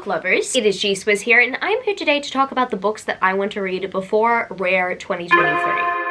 book lovers, it is G-Swizz here, and I'm here today to talk about the books that I want to read before Rare 2023.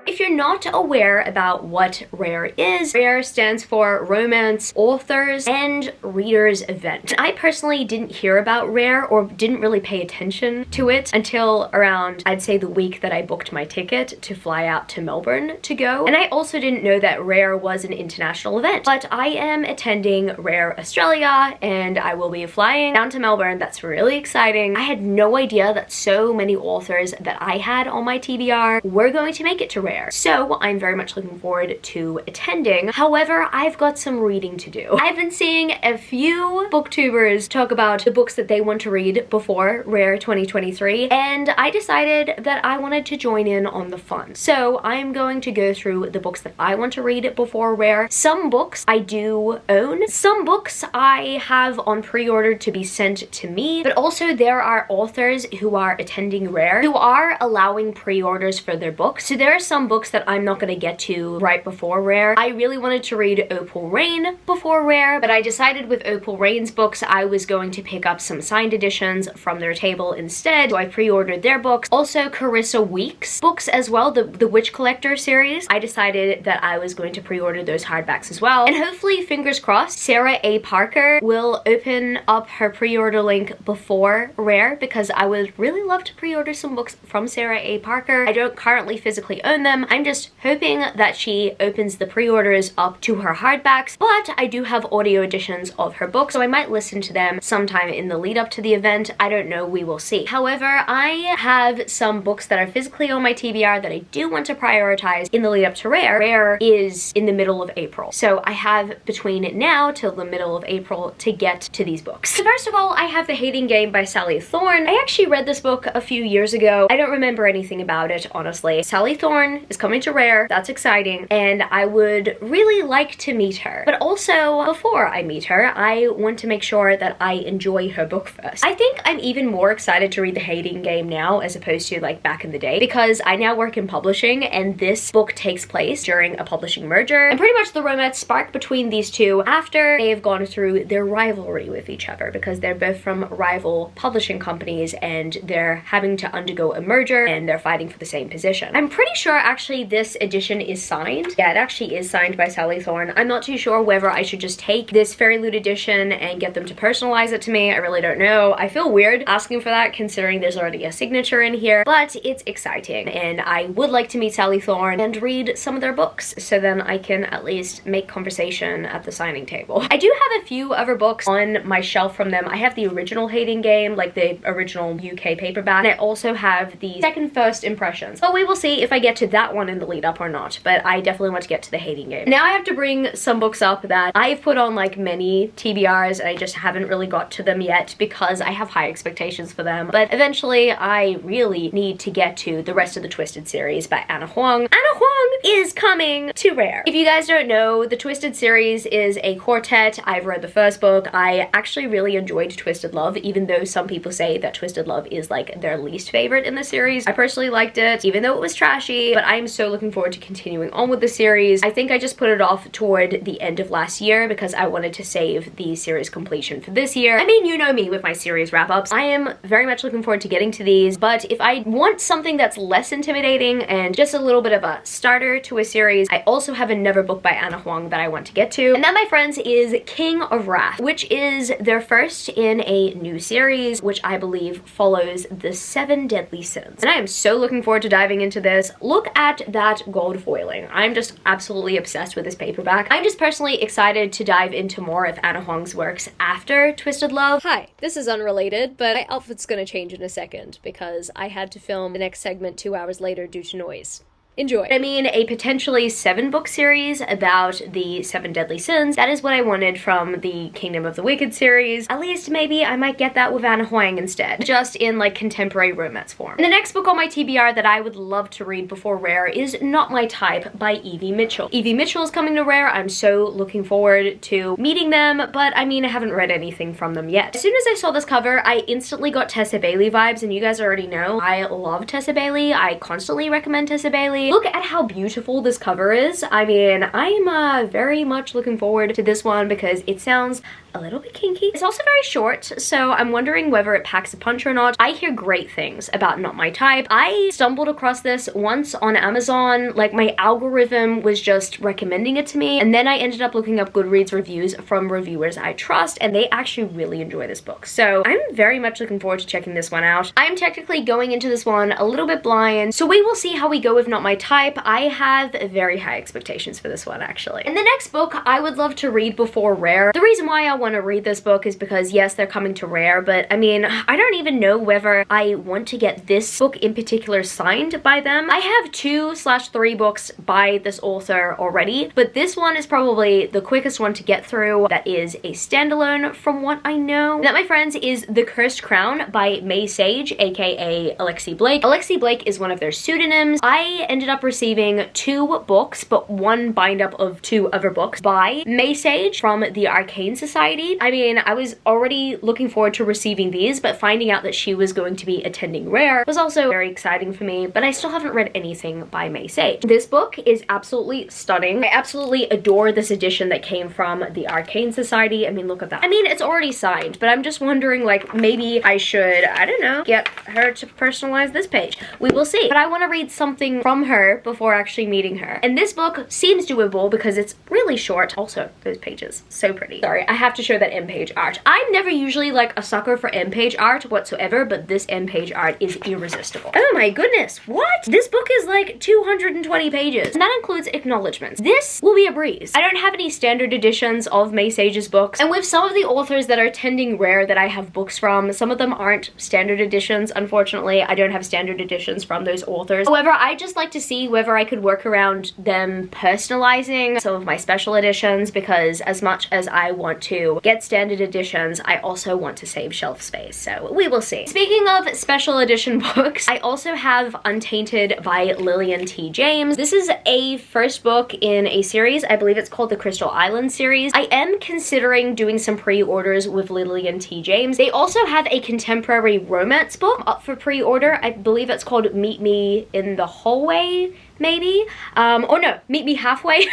If you're not aware about what RARE is, RARE stands for Romance Authors and Readers Event. I personally didn't hear about RARE or didn't really pay attention to it until around, I'd say, the week that I booked my ticket to fly out to Melbourne to go. And I also didn't know that RARE was an international event. But I am attending RARE Australia and I will be flying down to Melbourne. That's really exciting. I had no idea that so many authors that I had on my TBR were going to make it to RARE. So I'm very much looking forward to attending. However, I've got some reading to do. I've been seeing a few booktubers talk about the books that they want to read before Rare 2023, and I decided that I wanted to join in on the fun. So I'm going to go through the books that I want to read before Rare. Some books I do own. Some books I have on pre-order to be sent to me, but also there are authors who are attending Rare who are allowing pre-orders for their books. So there are some books that I'm not going to get to right before Rare. I really wanted to read Opal Rain before Rare, but I decided with Opal Rain's books I was going to pick up some signed editions from their table instead, so I pre-ordered their books. Also Carissa Weeks' books as well, the Witch Collector series. I decided that I was going to pre-order those hardbacks as well. And hopefully, fingers crossed, Sarah A. Parker will open up her pre-order link before Rare, because I would really love to pre-order some books from Sarah A. Parker. I don't currently physically own them. I'm just hoping that she opens the pre-orders up to her hardbacks, but I do have audio editions of her books, so I might listen to them sometime in the lead up to the event. I don't know, we will see. However, I have some books that are physically on my TBR that I do want to prioritize in the lead up to Rare. Rare is in the middle of April, so I have between now till the middle of April to get to these books. So first of all, I have The Hating Game by Sally Thorne. I actually read this book a few years ago. I don't remember anything about it, honestly. Sally Thorne is coming to Rare. That's exciting, and I would really like to meet her. But also, before I meet her, I want to make sure that I enjoy her book first. I think I'm even more excited to read The Hating Game now as opposed to like back in the day, because I now work in publishing and this book takes place during a publishing merger, and pretty much the romance sparked between these two after they have gone through their rivalry with each other, because they're both from rival publishing companies and they're having to undergo a merger and they're fighting for the same position. I'm pretty sure actually this edition is signed. Yeah, it actually is signed by Sally Thorne. I'm not too sure whether I should just take this Fairy Loot edition and get them to personalize it to me. I really don't know. I feel weird asking for that considering there's already a signature in here, but it's exciting and I would like to meet Sally Thorne and read some of their books so then I can at least make conversation at the signing table. I do have a few other books on my shelf from them. I have the original Hating Game, like the original UK paperback, and I also have the second First Impressions. But we will see if I get to that one in the lead up or not, but I definitely want to get to The Hating Game. Now I have to bring some books up that I've put on like many TBRs and I just haven't really got to them yet because I have high expectations for them, but eventually I really need to get to the rest of the Twisted series by Ana Huang. Ana Huang is coming to Rare. If you guys don't know, the Twisted series is a quartet. I've read the first book. I actually really enjoyed Twisted Love, even though some people say that Twisted Love is like their least favorite in the series. I personally liked it, even though it was trashy, but I'm so looking forward to continuing on with the series. I think I just put it off toward the end of last year because I wanted to save the series completion for this year. I mean, you know me with my series wrap-ups. I am very much looking forward to getting to these, but if I want something that's less intimidating and just a little bit of a starter to a series, I also have another book by Ana Huang that I want to get to. And that, my friends, is King of Wrath, which is their first in a new series, which I believe follows the 7 Deadly Sins. And I am so looking forward to diving into this. Look at that gold foiling. I'm just absolutely obsessed with this paperback. I'm just personally excited to dive into more of Ana Huang's works after Twisted Love. Hi, this is unrelated, but my outfit's gonna change in a second because I had to film the next segment 2 hours later due to noise. Enjoy. I mean, a potentially 7-book series about the 7 Deadly Sins. That is what I wanted from the Kingdom of the Wicked series. At least maybe I might get that with Ana Huang instead, just in like contemporary romance form. And the next book on my TBR that I would love to read before Rare is Not My Type by Evie Mitchell. Evie Mitchell is coming to Rare. I'm so looking forward to meeting them, but I mean, I haven't read anything from them yet. As soon as I saw this cover, I instantly got Tessa Bailey vibes, and you guys already know I love Tessa Bailey. I constantly recommend Tessa Bailey. see. Look at how beautiful this cover is. I mean, I'm very much looking forward to this one because it sounds a little bit kinky. It's also very short, so I'm wondering whether it packs a punch or not. I hear great things about Not My Type. I stumbled across this once on Amazon, like my algorithm was just recommending it to me, and then I ended up looking up Goodreads reviews from reviewers I trust, and they actually really enjoy this book. So I'm very much looking forward to checking this one out. I'm technically going into this one a little bit blind, so we will see how we go with Not My Type. I have very high expectations for this one, actually. And the next book I would love to read before Rare. The reason why I want to read this book is because yes, they're coming to Rare, but I mean, I don't even know whether I want to get this book in particular signed by them. I have 2/3 books by this author already, but this one is probably the quickest one to get through that is a standalone from what I know. That, my friends, is The Cursed Crown by May Sage, aka Alexi Blake. Alexi Blake is one of their pseudonyms. I ended up receiving 2 books, but one bind up of 2 other books by May Sage from the Arcane Society. I mean, I was already looking forward to receiving these, but finding out that she was going to be attending Rare was also very exciting for me, but I still haven't read anything by May Sage. This book is absolutely stunning. I absolutely adore this edition that came from the Arcane Society. I mean, look at that. I mean, it's already signed, but I'm just wondering, like, maybe I should, I don't know, get her to personalize this page. We will see. But I want to read something from her before actually meeting her. And this book seems doable because it's really short. Also, those pages, so pretty. Sorry, I have to show that end-page art. I'm never usually like a sucker for end-page art whatsoever, but this end-page art is irresistible. Oh my goodness, what? This book is like 220 pages, and that includes acknowledgements. This will be a breeze. I don't have any standard editions of May Sage's books, and with some of the authors that are attending Rare that I have books from, some of them aren't standard editions, unfortunately. I don't have standard editions from those authors. However, I just like to see whether I could work around them personalizing some of my special editions, because as much as I want to get standard editions, I also want to save shelf space, so we will see. Speaking of special edition books, I also have Untainted by Lillian T. James. This is a first book in a series. I believe it's called the Crystal Island series. I am considering doing some pre-orders with Lillian T. James. They also have a contemporary romance book up for pre-order. I believe it's called Meet Me in the Hallway, maybe? Or no, Meet Me Halfway.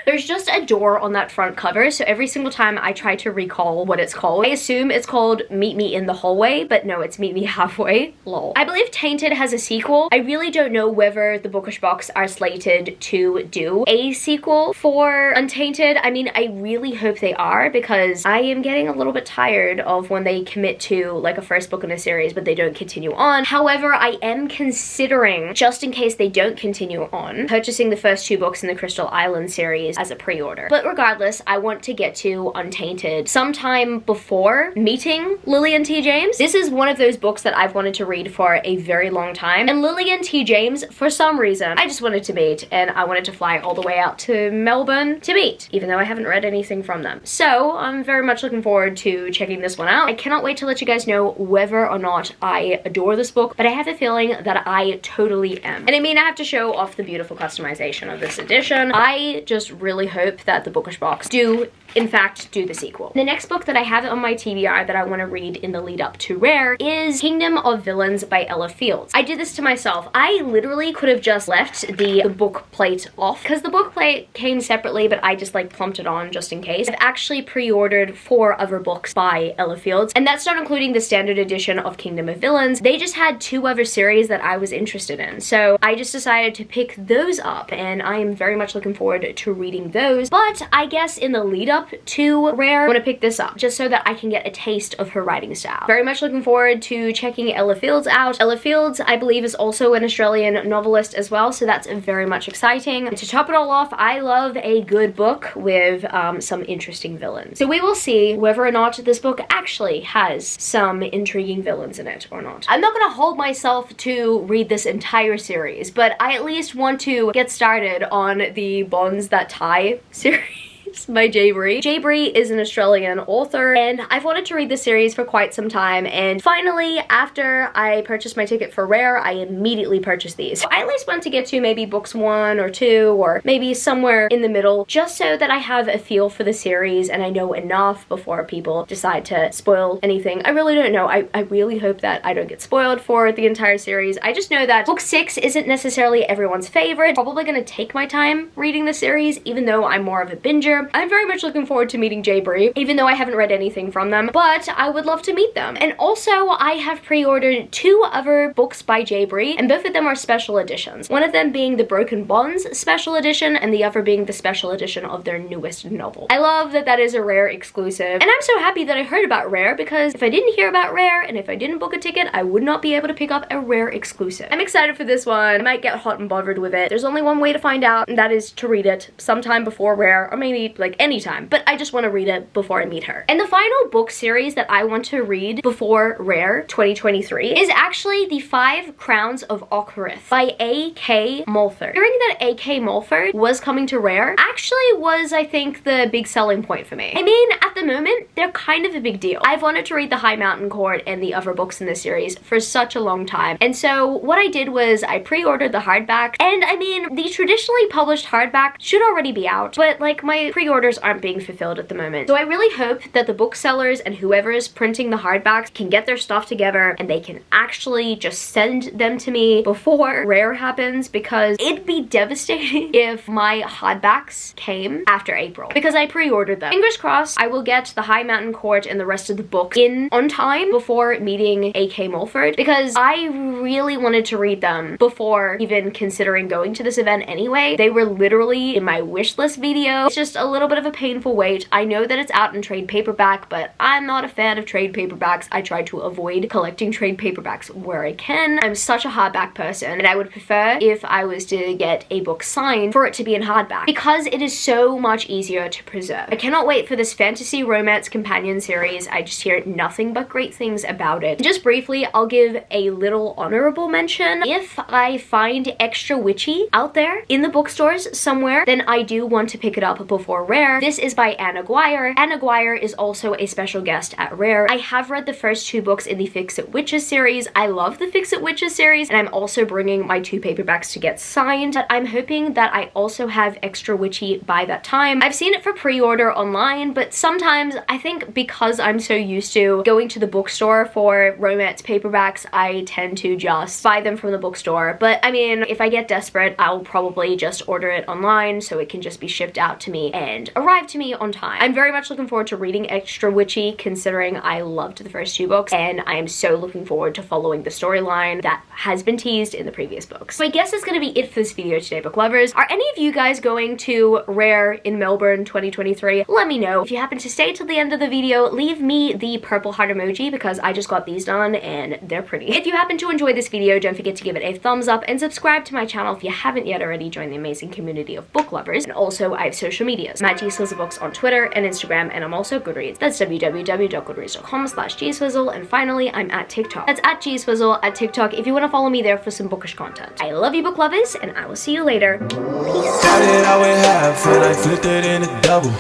There's just a door on that front cover, so every single time I try to recall what it's called, I assume it's called Meet Me in the Hallway, but no, it's Meet Me Halfway. Lol. I believe Tainted has a sequel. I really don't know whether the Bookish Box are slated to do a sequel for Untainted. I mean, I really hope they are, because I am getting a little bit tired of when they commit to like a first book in a series, but they don't continue on. However, I am considering, just in case they don't continue on, purchasing the first 2 books in the Crystal Island series as a pre-order. But regardless, I want to get to Untainted sometime before meeting Lillian T. James. This is one of those books that I've wanted to read for a very long time, and Lillian T. James, for some reason, I just wanted to meet, and I wanted to fly all the way out to Melbourne to meet, even though I haven't read anything from them. So I'm very much looking forward to checking this one out. I cannot wait to let you guys know whether or not I adore this book, but I have a feeling that I totally am. And I mean, I have to show off the beautiful customization of this edition. I just really hope that the Bookish Box do in fact do the sequel. The next book that I have on my TBR that I want to read in the lead up to Rare is Kingdom of Villains by Ella Fields. I did this to myself. I literally could have just left the book plate off, because the book plate came separately, but I just like plumped it on just in case. I've actually pre-ordered 4 other books by Ella Fields, and that's not including the standard edition of Kingdom of Villains. They just had 2 other series that I was interested in, so I just decided to pick those up, and I am very much looking forward to reading those. But I guess in the lead up to Rare, I want to pick this up just so that I can get a taste of her writing style. Very much looking forward to checking Ella Fields out. Ella Fields, I believe, is also an Australian novelist as well, so that's very much exciting. And to top it all off, I love a good book with some interesting villains. So we will see whether or not this book actually has some intriguing villains in it or not. I'm not gonna hold myself to read this entire series, but I at least want to get started on the Bonds That Tie series. Lovers by Jabri. Jabri is an Australian author, and I've wanted to read this series for quite some time, and finally, after I purchased my ticket for Rare, I immediately purchased these. So I at least want to get to maybe books 1 or 2, or maybe somewhere in the middle, just so that I have a feel for the series and I know enough before people decide to spoil anything. I really don't know. I really hope that I don't get spoiled for the entire series. I just know that book 6 isn't necessarily everyone's favorite. Probably gonna take my time reading the series, even though I'm more of a binger. I'm very much looking forward to meeting Jabri, even though I haven't read anything from them, but I would love to meet them. And also, I have pre-ordered 2 other books by Jabri, and both of them are special editions. One of them being the Broken Bonds special edition, and the other being the special edition of their newest novel. I love that that is a Rare exclusive, and I'm so happy that I heard about Rare, because if I didn't hear about Rare, and if I didn't book a ticket, I would not be able to pick up a Rare exclusive. I'm excited for this one. I might get hot and bothered with it. There's only one way to find out, and that is to read it sometime before Rare, or maybe like anytime, but I just want to read it before I meet her. And the final book series that I want to read before Rare 2023 is actually The 5 Crowns of Ockrith by A.K. Mulford. Hearing that A.K. Mulford was coming to Rare actually was, I think, the big selling point for me. I mean, at the moment, they're kind of a big deal. I've wanted to read The High Mountain Court and the other books in this series for such a long time, and so what I did was I pre-ordered the hardback, and I mean, the traditionally published hardback should already be out, but like my pre-orders aren't being fulfilled at the moment. So I really hope that the booksellers and whoever is printing the hardbacks can get their stuff together and they can actually just send them to me before Rare happens, because it'd be devastating if my hardbacks came after April, because I pre-ordered them. Fingers crossed I will get the High Mountain Court and the rest of the book in on time before meeting A.K. Mulford, because I really wanted to read them before even considering going to this event anyway. They were literally in my wish list video. It's just a little bit of a painful wait. I know that it's out in trade paperback, but I'm not a fan of trade paperbacks. I try to avoid collecting trade paperbacks where I can. I'm such a hardback person, and I would prefer, if I was to get a book signed, for it to be in hardback, because it is so much easier to preserve. I cannot wait for this fantasy romance companion series. I just hear nothing but great things about it. Just briefly, I'll give a little honorable mention. If I find Extra Witchy out there in the bookstores somewhere, then I do want to pick it up before Rare. This is by Anna Guire. Anna Guire is also a special guest at Rare. I have read the first 2 books in the Fix-It Witches series. I love the Fix-It Witches series, and I'm also bringing my 2 paperbacks to get signed, but I'm hoping that I also have Extra Witchy by that time. I've seen it for pre-order online, but sometimes I think because I'm so used to going to the bookstore for romance paperbacks, I tend to just buy them from the bookstore. But I mean, if I get desperate, I'll probably just order it online so it can just be shipped out to me and arrive to me on time. I'm very much looking forward to reading Extra Witchy, considering I loved the first 2 books, and I am so looking forward to following the storyline that has been teased in the previous books. So I guess that's gonna be it for this video today, book lovers. Are any of you guys going to Rare in Melbourne 2023? Let me know. If you happen to stay till the end of the video, leave me the purple heart emoji, because I just got these done and they're pretty. If you happen to enjoy this video, don't forget to give it a thumbs up and subscribe to my channel if you haven't yet already. Join the amazing community of book lovers. And also, I have social medias. I'm at GSwizzleBooks on Twitter and Instagram, and I'm also Goodreads. That's www.goodreads.com/GSwizzle. And finally, I'm at TikTok. That's at GSwizzle at TikTok if you want to follow me there for some bookish content. I love you, book lovers, and I will see you later. Peace. Started out with half and I flipped it into double.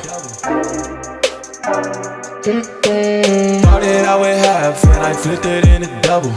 Started out with half and I flipped it into double.